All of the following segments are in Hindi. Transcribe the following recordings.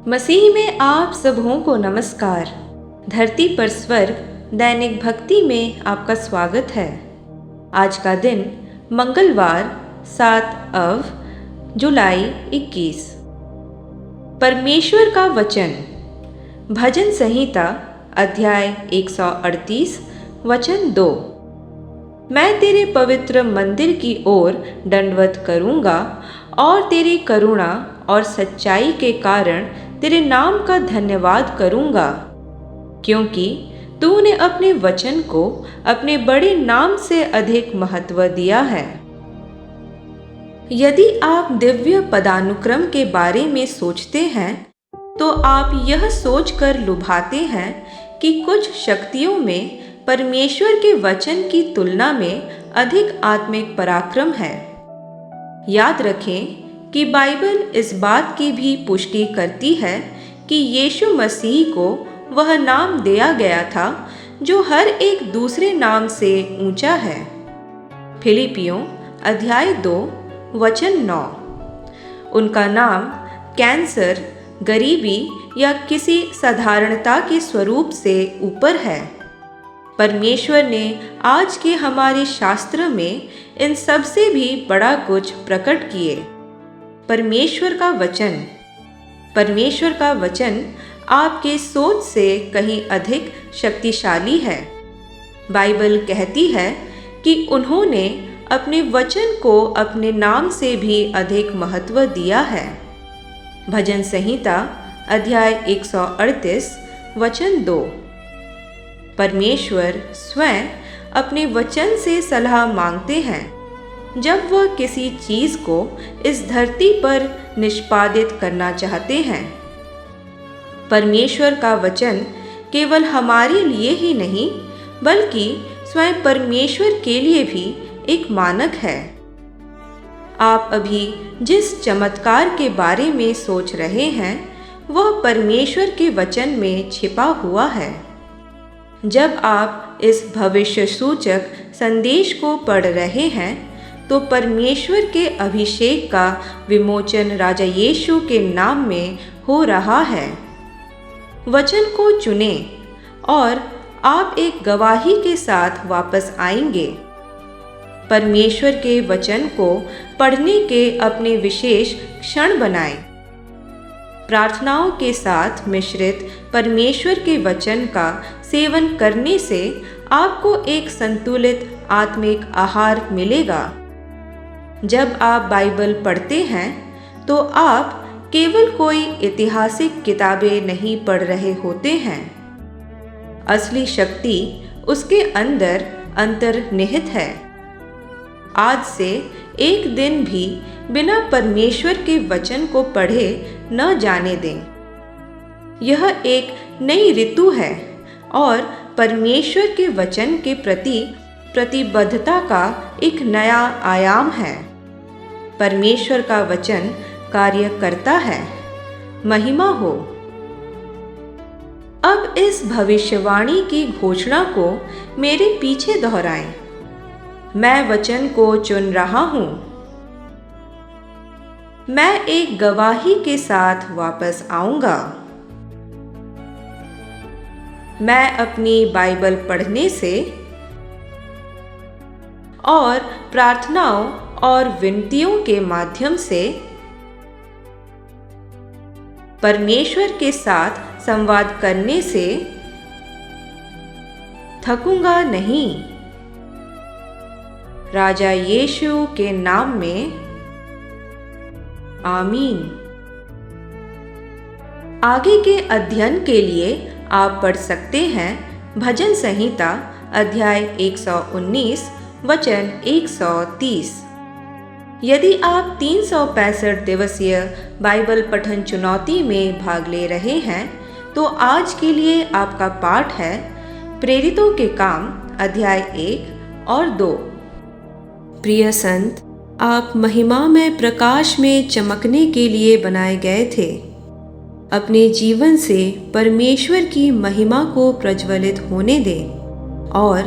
मसीह में आप सबों को नमस्कार। धरती पर स्वर्ग दैनिक भक्ति में आपका स्वागत है। आज का दिन मंगलवार 7 जुलाई 21। परमेश्वर का वचन, भजन संहिता अध्याय 138 वचन 2। मैं तेरे पवित्र मंदिर की ओर दंडवत करूँगा और तेरी करुणा और सच्चाई के कारण तेरे नाम का धन्यवाद करूँगा, क्योंकि तूने अपने वचन को अपने बड़े नाम से अधिक महत्व दिया है। यदि आप दिव्य पदानुक्रम के बारे में सोचते हैं तो आप यह सोचकर लुभाते हैं कि कुछ शक्तियों में परमेश्वर के वचन की तुलना में अधिक आत्मिक पराक्रम है। याद रखें कि बाइबल इस बात की भी पुष्टि करती है कि यीशु मसीह को वह नाम दिया गया था जो हर एक दूसरे नाम से ऊंचा है। फिलिपियों अध्याय 2 वचन 9। उनका नाम कैंसर, गरीबी या किसी साधारणता के स्वरूप से ऊपर है। परमेश्वर ने आज के हमारे शास्त्र में इन सब से भी बड़ा कुछ प्रकट किए। परमेश्वर का वचन आपके सोच से कहीं अधिक शक्तिशाली है। बाइबल कहती है कि उन्होंने अपने वचन को अपने नाम से भी अधिक महत्व दिया है। भजन संहिता अध्याय 138 वचन 2। परमेश्वर स्वयं अपने वचन से सलाह मांगते हैं जब वह किसी चीज को इस धरती पर निष्पादित करना चाहते हैं। परमेश्वर का वचन केवल हमारे लिए ही नहीं बल्कि स्वयं परमेश्वर के लिए भी एक मानक है। आप अभी जिस चमत्कार के बारे में सोच रहे हैं वह परमेश्वर के वचन में छिपा हुआ है। जब आप इस भविष्य सूचक संदेश को पढ़ रहे हैं तो परमेश्वर के अभिषेक का विमोचन राजा यीशु के नाम में हो रहा है। वचन को चुनें और आप एक गवाही के साथ वापस आएंगे। परमेश्वर के वचन को पढ़ने के अपने विशेष क्षण बनाएं। प्रार्थनाओं के साथ मिश्रित परमेश्वर के वचन का सेवन करने से आपको एक संतुलित आत्मिक आहार मिलेगा। जब आप बाइबल पढ़ते हैं तो आप केवल कोई ऐतिहासिक किताबें नहीं पढ़ रहे होते हैं। असली शक्ति उसके अंदर अंतर्निहित है। आज से एक दिन भी बिना परमेश्वर के वचन को पढ़े न जाने दें। यह एक नई ऋतु है और परमेश्वर के वचन के प्रति प्रतिबद्धता का एक नया आयाम है। परमेश्वर का वचन कार्य करता है। महिमा हो। अब इस भविष्यवाणी की घोषणा को मेरे पीछे दोहराएं। मैं वचन को चुन रहा हूं। मैं एक गवाही के साथ वापस आऊंगा। मैं अपनी बाइबल पढ़ने से और प्रार्थनाओं और विनतियों के माध्यम से परमेश्वर के साथ संवाद करने से थकूंगा नहीं। राजा यीशु के नाम में आमीन। आगे के अध्ययन के लिए आप पढ़ सकते हैं भजन संहिता अध्याय 119 वचन 130। यदि आप 365 दिवसीय बाइबल पठन चुनौती में भाग ले रहे हैं तो आज के लिए आपका पाठ है प्रेरितों के काम अध्याय 1 और 2। प्रिय संत, आप महिमा में प्रकाश में चमकने के लिए बनाए गए थे। अपने जीवन से परमेश्वर की महिमा को प्रज्वलित होने दें और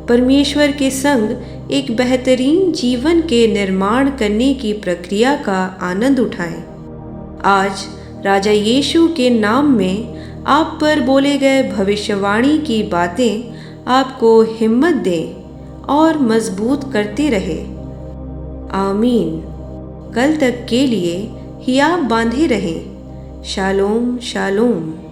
परमेश्वर के संग एक बेहतरीन जीवन के निर्माण करने की प्रक्रिया का आनंद उठाएं। आज राजा यीशु के नाम में आप पर बोले गए भविष्यवाणी की बातें आपको हिम्मत दें और मजबूत करते रहे। आमीन। कल तक के लिए हियाब बांधे रहें। Shalom shalom.